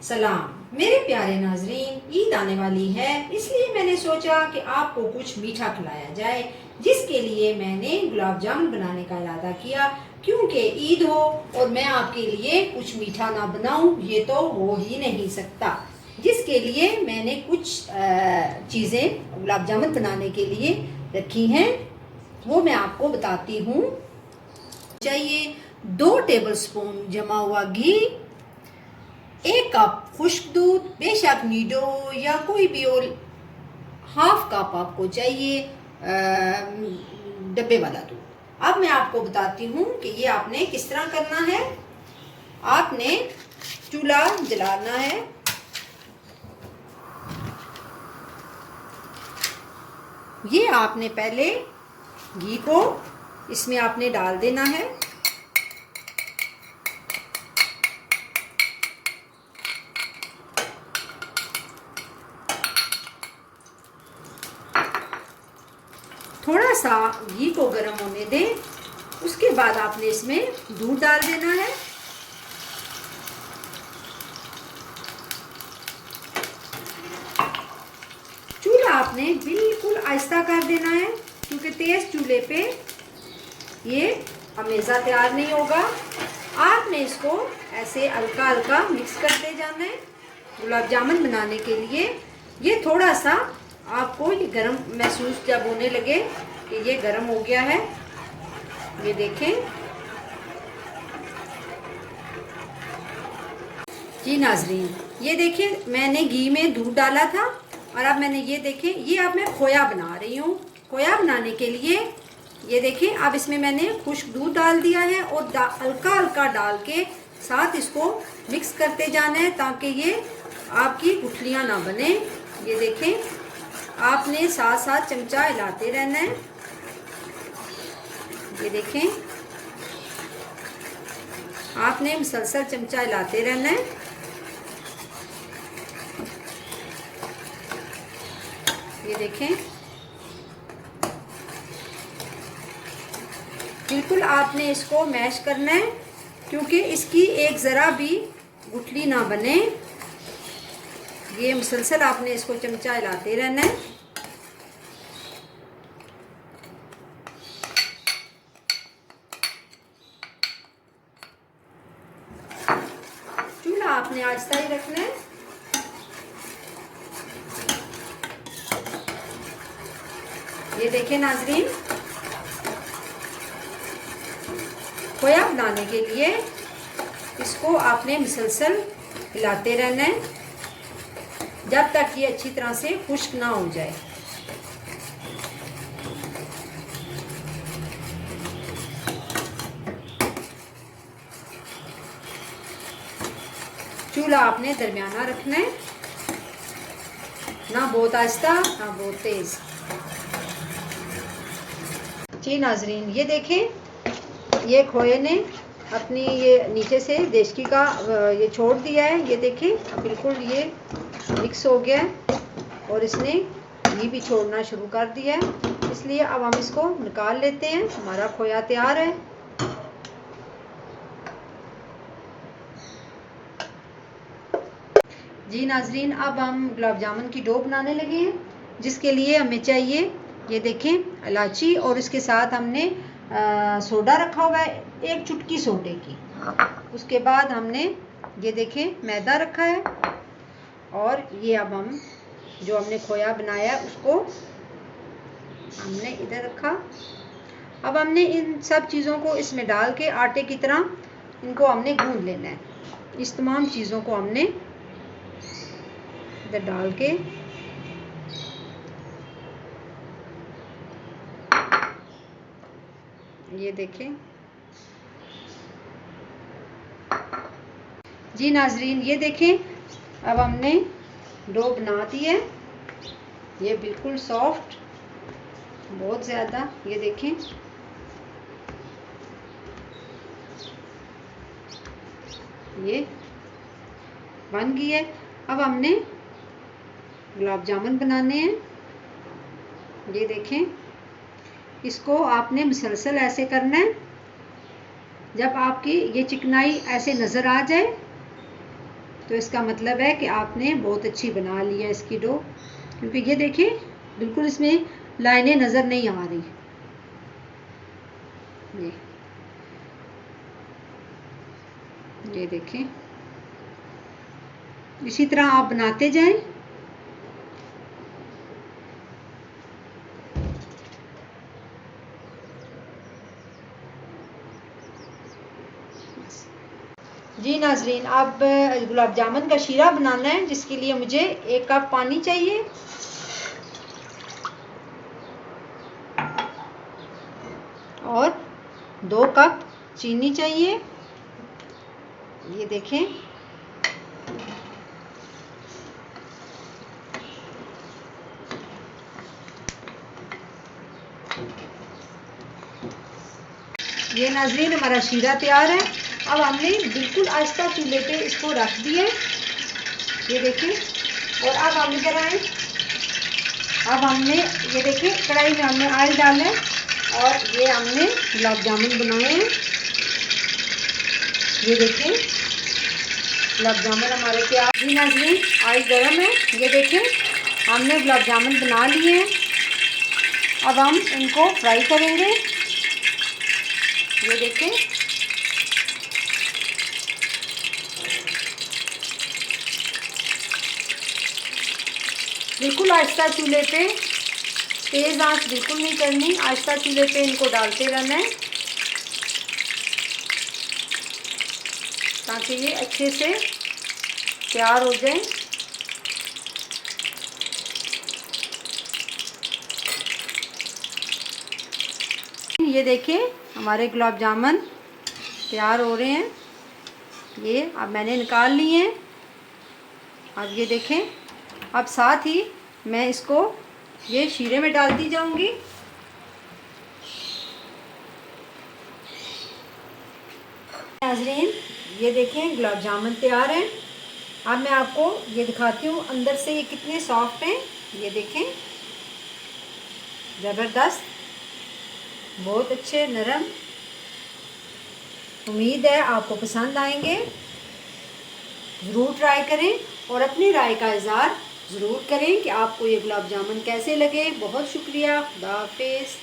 सलाम मेरे प्यारे नाजरीन, ईद आने वाली है, इसलिए मैंने सोचा कि आपको कुछ मीठा खिलाया जाए, जिसके लिए मैंने गुलाब जामुन बनाने का इरादा किया। क्योंकि ईद हो और मैं आपके लिए कुछ मीठा ना बनाऊं, ये तो हो ही नहीं सकता। जिसके लिए मैंने कुछ चीज़ें गुलाब जामुन बनाने के लिए रखी हैं, वो मैं आपको बताती हूँ। चाहिए 2 टेबलस्पून जमा हुआ घी, 1 कप खुश्क दूध, बेशक नीडो या कोई भी और, हाफ कप आपको चाहिए डब्बे वाला दूध। अब मैं आपको बताती हूँ कि ये आपने किस तरह करना है। आपने चूल्हा जलाना है, ये आपने पहले घी को इसमें आपने डाल देना है। थोड़ा सा घी को गर्म होने दें, उसके बाद आपने इसमें दूध डाल देना है। चूल्हा आपने बिल्कुल आहिस्ता कर देना है, क्योंकि तेज चूल्हे पे ये हमेशा तैयार नहीं होगा। आपने इसको ऐसे हल्का हल्का मिक्स करते जाना है। गुलाब जामुन बनाने के लिए ये थोड़ा सा आपको ये गरम महसूस जब होने लगे कि ये गरम हो गया है, ये देखें जी नाजरीन, ये देखें मैंने घी में दूध डाला था और अब मैंने ये देखें, ये अब मैं खोया बना रही हूँ। खोया बनाने के लिए ये देखें, अब इसमें मैंने खुश्क दूध डाल दिया है और हल्का हल्का डाल के साथ इसको मिक्स करते जाना है, ताकि ये आपकी गुठलियाँ ना बने। ये देखें, आपने साथ साथ चमचा हिलाते रहना है। ये देखें, आपने मुसलसल चमचा हिलाते रहना है। ये देखें, बिल्कुल आपने इसको मैश करना है, क्योंकि इसकी एक ज़रा भी गुठली ना बने। ये मुसलसल आपने इसको चमचा हिलाते रहना है। चूल्हा आपने आहिस्ता ही रखना है। ये देखें नाजरीन, खोया बनाने के लिए इसको आपने मुसलसल हिलाते रहना है, जब तक ये अच्छी तरह से खुश्क ना हो जाए। चूल्हा आपने दरमियाना रखना है, ना बहुत आहिस्ता ना बहुत तेज। जी नाजरीन, ये देखें, ये खोए ने अपनी ये नीचे से देशकी का ये छोड़ दिया है। ये देखें, बिल्कुल ये मिक्स हो गया है और इसने घी भी छोड़ना शुरू कर दिया है। इसलिए अब हम इसको निकाल लेते हैं। हमारा खोया तैयार है। जी नाजरीन, अब हम गुलाब जामुन की डो बनाने लगे हैं, जिसके लिए हमें चाहिए, ये देखें, इलायची और इसके साथ हमने सोडा रखा हुआ है, 1 चुटकी सोडे की। उसके बाद हमने ये देखें मैदा रखा है, और ये अब हम जो हमने खोया बनाया उसको हमने इधर रखा। अब हमने इन सब चीज़ों को इसमें डाल के आटे की तरह इनको हमने गूंद लेना है। इस तमाम चीज़ों को हमने इधर डाल के ये देखें जी नाजरीन, ये देखें, अब हमने डो बना दी है। ये बिल्कुल सॉफ्ट, बहुत ज़्यादा। ये देखें, ये बन गई है। अब हमने गुलाब जामुन बनाने हैं। ये देखें, इसको आपने मुसलसल ऐसे करना है, जब आपकी ये चिकनाई ऐसे नज़र आ जाए तो इसका मतलब है कि आपने बहुत अच्छी बना ली है इसकी डो, क्योंकि ये देखिए बिल्कुल इसमें लाइनें नज़र नहीं आ रही। ये देखें, इसी तरह आप बनाते जाएं। जी नाजरीन, अब गुलाब जामुन का शीरा बनाना है, जिसके लिए मुझे 1 कप पानी चाहिए और 2 कप चीनी चाहिए। ये देखें, ये नाजरीन हमारा शीरा तैयार है। अब हमने बिल्कुल आहिस्ता चूल्हे पे इसको रख दिया। ये देखें, और अब हम इधर आए, अब हमने ये देखें कढ़ाई में हमने ऑयल डाला है और ये हमने गुलाब जामुन बनाए हैं। ये देखें गुलाब जामुन हमारे तैयार। जी नाजरीन, ऑयल गर्म है। ये देखें हमने गुलाब जामुन बना लिए हैं। अब हम इनको फ्राई करेंगे। ये देखें, बिल्कुल आहिस्ता चूल्हे पे, तेज़ आंच बिल्कुल नहीं करनी, आहिस्ता चूल्हे पे इनको डालते रहना है ताकि ये अच्छे से तैयार हो जाए। ये देखें हमारे गुलाब जामुन तैयार हो रहे हैं। ये अब मैंने निकाल लिए हैं। अब ये देखें, अब साथ ही मैं इसको ये शीरे में डालती जाऊंगी। नाज़रीन, ये देखें गुलाब जामुन तैयार हैं। अब मैं आपको ये दिखाती हूँ अंदर से ये कितने सॉफ्ट हैं। ये देखें, ज़बरदस्त, बहुत अच्छे नरम। उम्मीद है आपको पसंद आएंगे। ज़रूर ट्राई करें और अपनी राय का इज़हार ज़रूर करें कि आपको ये गुलाब जामुन कैसे लगे। बहुत शुक्रिया। खुदा हाफिज़।